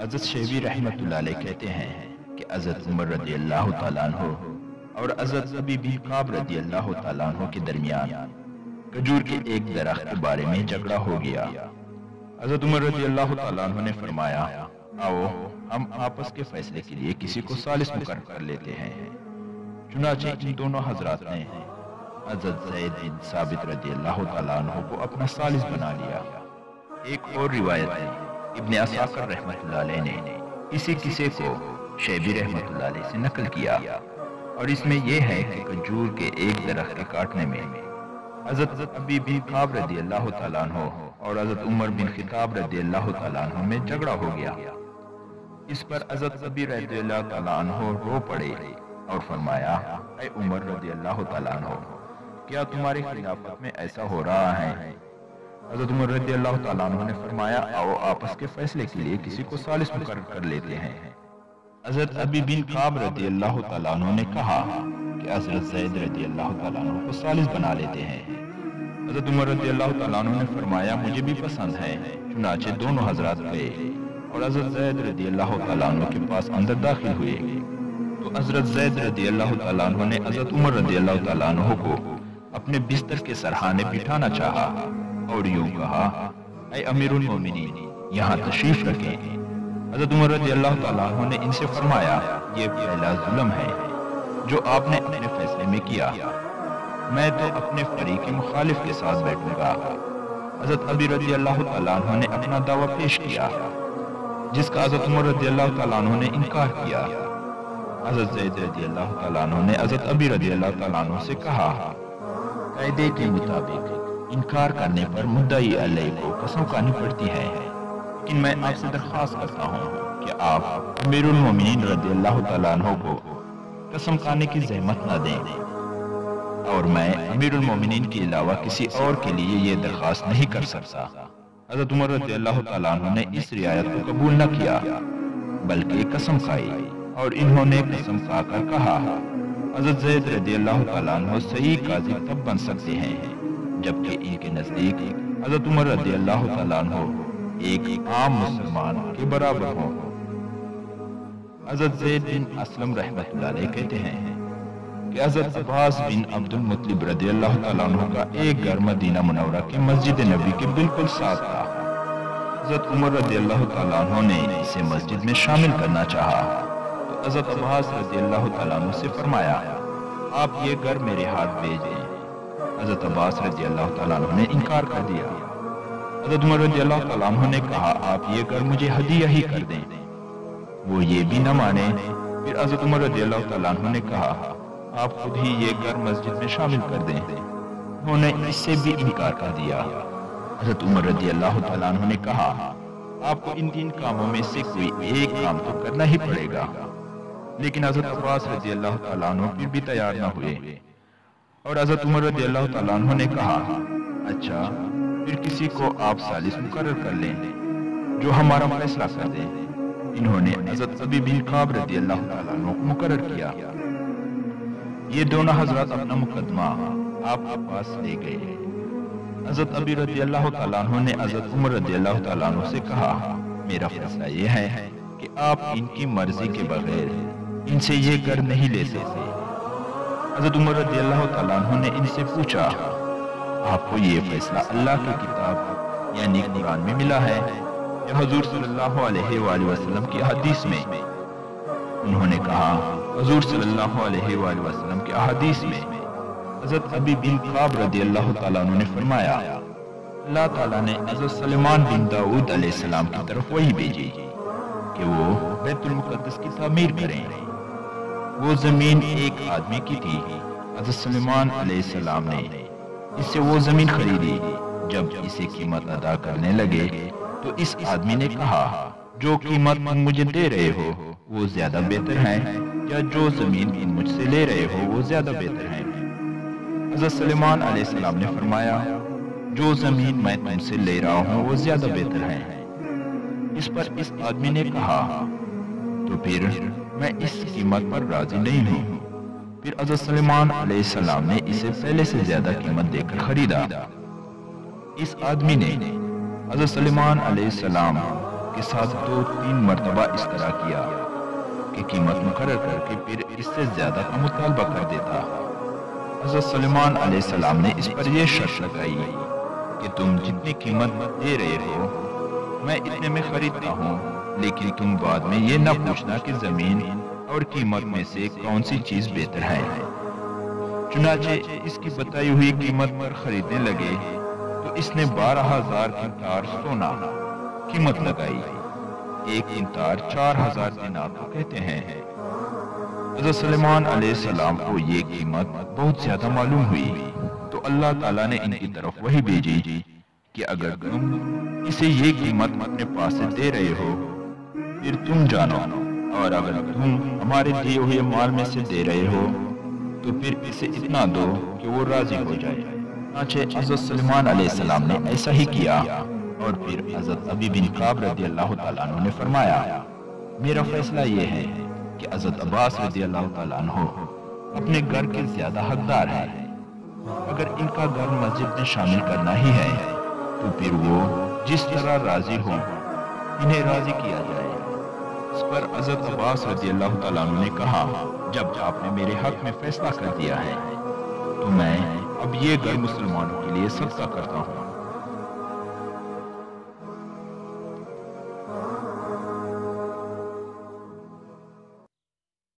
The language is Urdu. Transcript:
حضرت شیبی رحمۃ اللہ علیہ کہتے ہیں کہ حضرت عمر رضی اللہ تعالیٰ عنہ اور حضرت ابی بن کعب رضی اللہ تعالیٰ عنہ کے درمیان کھجور کے ایک درخت کے بارے میں جھگڑا ہو گیا۔ حضرت عمر رضی اللہ تعالیٰ عنہ نے فرمایا، آؤ ہم آپس کے فیصلے کے لیے کسی کو ثالث مقرر کر لیتے ہیں۔ چنانچہ ان دونوں حضرات نے حضرت زید بن ثابت رضی اللہ تعالیٰ عنہ کو اپنا ثالث بنا لیا۔ ایک اور روایت ہے، ابن عساکر رحمۃ اللہ علیہ نے اسی قصے کو شیبی رحمۃ اللہ علیہ سے نقل کیا، اور اس میں یہ ہے کہ کھجور کے ایک درخت کے کاٹنے میں حضرت ابی بن کعب رضی اللہ تعالیٰ عنہ اور حضرت عمر بن خطاب رضی اللہ تعالیٰ عنہ میں جھگڑا ہو گیا۔ اس پر حضرت ابی رضی اللہ تعالیٰ عنہ رو پڑے اور فرمایا، اے عمر رضی اللہ تعالیٰ عنہ، کیا تمہاری خلافت میں ایسا ہو رہا ہے؟ حضرت عمر رضی اللہ تعالیٰ عنہ نے فرمایا، آؤ آپس کے فیصلے کے لیے کسی کو ثالث مقرر کر لیتے ہیں۔ حضرت ابی بن کعب رضی اللہ تعالیٰ عنہ نے کہا کہ حضرت زید رضی اللہ تعالیٰ عنہ کو ثالث بنا لیتے ہیں۔ حضرت عمر رضی اللہ تعالیٰ عنہ نے فرمایا، مجھے بھی پسند ہے۔ چنانچہ دونوں حضرات گئے اور حضرت زید رضی اللہ تعالیٰ عنہ کے پاس اندر داخل ہوئے تو حضرت زید رضی اللہ تعالیٰ عنہ نے حضرت عمر رضی اللہ تعالیٰ عنہ کو اپنے بستر کے سرحانے بٹھانا چاہا اور یوں کہا، اے امیر المومنین، یہاں تشریف رکھیں۔ حضرت عمر رضی اللہ تعالیٰ عنہ نے ان سے فرمایا، یہ پہلا ظلم ہے جو آپ نے اپنے فیصلے میں کیا، میں تو اپنے فریق مخالف کے ساتھ بیٹھوں گا۔ حضرت ابی رضی اللہ تعالیٰ عنہ نے اپنا دعویٰ پیش کیا، جس کا حضرت عمر رضی اللہ تعالیٰ عنہ نے انکار کیا۔ حضرت زید رضی اللہ تعالیٰ عنہ نے حضرت ابی رضی اللہ تعالیٰ عنہ سے کہا، قاعدے کے مطابق انکار کرنے پر مدعی علیہ کو قسم کھانی پڑتی ہے، لیکن میں آپ سے درخواست کرتا ہوں کہ آپ امیر المومنین رضی اللہ تعالیٰ عنہ کو قسم کھانے کی زحمت نہ دیں، اور میں امیر المومنین کے علاوہ کسی اور کے لیے یہ درخواست نہیں کر سکتا۔ حضرت عمر رضی اللہ تعالیٰ عنہ نے اس رعایت کو قبول نہ کیا بلکہ قسم کھائی، اور انہوں نے قسم کھا کر کہا، حضرت زید رضی اللہ تعالیٰ عنہ صحیح قاضی تب بن سکتے ہیں جبکہ ان کے نزدیک حضرت عمر رضی اللہ تعالیٰ عنہ ایک عام مسلمان کے برابر ہوں۔ حضرت زید بن اسلم رحمۃ اللہ علیہ کہتے ہیں کہ حضرت عباس بن عبد المطلب رضی اللہ تعالیٰ عنہ کا ایک گھر مدینہ منورہ کے مسجد نبی کے بالکل ساتھ تھا۔ حضرت عمر رضی اللہ تعالیٰ عنہ نے اسے مسجد میں شامل کرنا چاہا تو حضرت عباس رضی اللہ تعالیٰ عنہ سے فرمایا، آپ یہ گھر میرے ہاتھ بھیج دیں۔ حضرت عباس رضی اللہ تعالیٰ عنہ نے انکار کر دیا۔ حضرت عمر رضی اللہ تعالیٰ عنہ نے کہا، آپ یہ گھر مجھے ہدیہ ہی کر دیں۔ وہ یہ بھی نہ مانے۔ پھر حضرت عمر رضی اللہ تعالیٰ عنہ نے کہا، آپ خود ہی یہ گھر مسجد میں شامل کر دیں۔ انہوں نے اس سے بھی انکار کر دیا۔ حضرت عمر رضی اللہ تعالیٰ عنہ نے کہا، آپ کو ان تین کاموں میں سے کوئی ایک کام تو کرنا ہی پڑے گا۔ لیکن حضرت عباس رضی اللہ تعالیٰ عنہ پھر بھی تیار نہ ہوئے، اور حضرت عمر رضی اللہ تعالیٰ عنہ نے کہا، اچھا پھر کسی کو آپ ثالث مقرر کر لیں جو ہمارا فیصلہ کر دیں۔ انہوں نے حضرت ابی بن کعب رضی اللہ تعالیٰ عنہ کو مقرر کیا۔ یہ دونوں حضرات اپنا مقدمہ آپ کے پاس لے گئے۔ حضرت ابی رضی اللہ تعالیٰ عنہ نے حضرت عمر رضی اللہ تعالیٰ عنہ سے کہا، میرا فیصلہ یہ ہے کہ آپ ان کی مرضی کے بغیر ان سے یہ گھر نہیں لے سکتے۔ حضرت عمر رضی اللہ تعالیٰ عنہ نے ان سے پوچھا، آپ کو یہ فیصلہ اللہ کی کتاب یعنی قرآن میں ملا ہے یا حضور صلی اللہ علیہ وآلہ وسلم کی احادیث میں؟ انہوں نے کہا، حضور صلی اللہ علیہ وآلہ وسلم کی احادیث میں۔ حضرت ابی بن کعب رضی اللہ تعالیٰ عنہ نے فرمایا، اللہ تعالیٰ نے حضرت سلیمان بن داؤد علیہ السلام کی طرف وحی بھیجی کہ وہ بیت المقدس کی تعمیر کریں۔ وہ زمین ایک آدمی کی تھی۔ حضرت سلیمان علیہ السلام نے اس سے وہ زمین خریدی۔ جب اسے قیمت ادا کرنے لگے تو اس آدمی نے کہا، جو قیمت تم مجھے دے رہے ہو وہ زیادہ بہتر ہے یا جو زمین تم مجھ سے لے رہے ہو وہ زیادہ بہتر ہے؟ حضرت سلیمان علیہ السلام نے فرمایا، جو زمین میں تم سے لے رہا ہوں وہ زیادہ بہتر ہے۔ اس پر اس آدمی نے کہا، تو پھر میں اس قیمت پر راضی نہیں ہوں۔ پھر حضرت سلیمان علیہ السلام نے اسے پہلے سے زیادہ قیمت دے کر خریدا۔ اس آدمی نے حضرت سلیمان علیہ السلام کے ساتھ 2-3 مرتبہ اس طرح کیا کہ قیمت مقرر کر کے پھر اس سے زیادہ کا مطالبہ کر دیتا۔ حضرت سلیمان علیہ السلام نے اس پر یہ شرط لگائی کہ تم جتنی قیمت دے رہے ہو میں اتنے میں خریدتا ہوں، لیکن تم بعد میں یہ نہ پوچھنا کہ زمین اور قیمت میں سے کون سی چیز بہتر ہے۔ چنانچہ اس کی بتائی ہوئی قیمت پر خریدنے لگے تو اس نے 12,000 قنطار سونا قیمت لگائی۔ ایک قنطار 4,000 دینار کو کہتے ہیں۔ حضرت سلیمان علیہ السلام کو یہ قیمت بہت زیادہ معلوم ہوئی تو اللہ تعالیٰ نے ان کی طرف وحی بھیجی کہ اگر تم اسے یہ قیمت اپنے پاس سے دے رہے ہو پھر تم جانو، اور اگر تم ہمارے دیے ہوئے مال میں سے دے رہے ہو تو پھر اسے اتنا دو کہ وہ راضی ہو جائے۔ چنانچہ حضرت سلیمان علیہ السلام نے ایسا ہی کیا، اور پھر حضرت ابی بن کعب رضی اللہ تعالیٰ عنہ نے فرمایا میرا فیصلہ یہ ہے کہ حضرت عباس رضی اللہ تعالیٰ عنہ اپنے گھر کے زیادہ حقدار ہیں، اگر ان کا گھر مسجد میں شامل کرنا ہی ہے تو پھر وہ جس طرح راضی ہوں انہیں راضی کیا جائے۔ اس پر حضرت عباس رضی اللہ تعالیٰ عنہ نے کہا جب آپ نے میرے حق میں فیصلہ کر دیا ہے تو میں اب یہ گھر مسلمانوں کے لیے صدقہ کرتا ہوں۔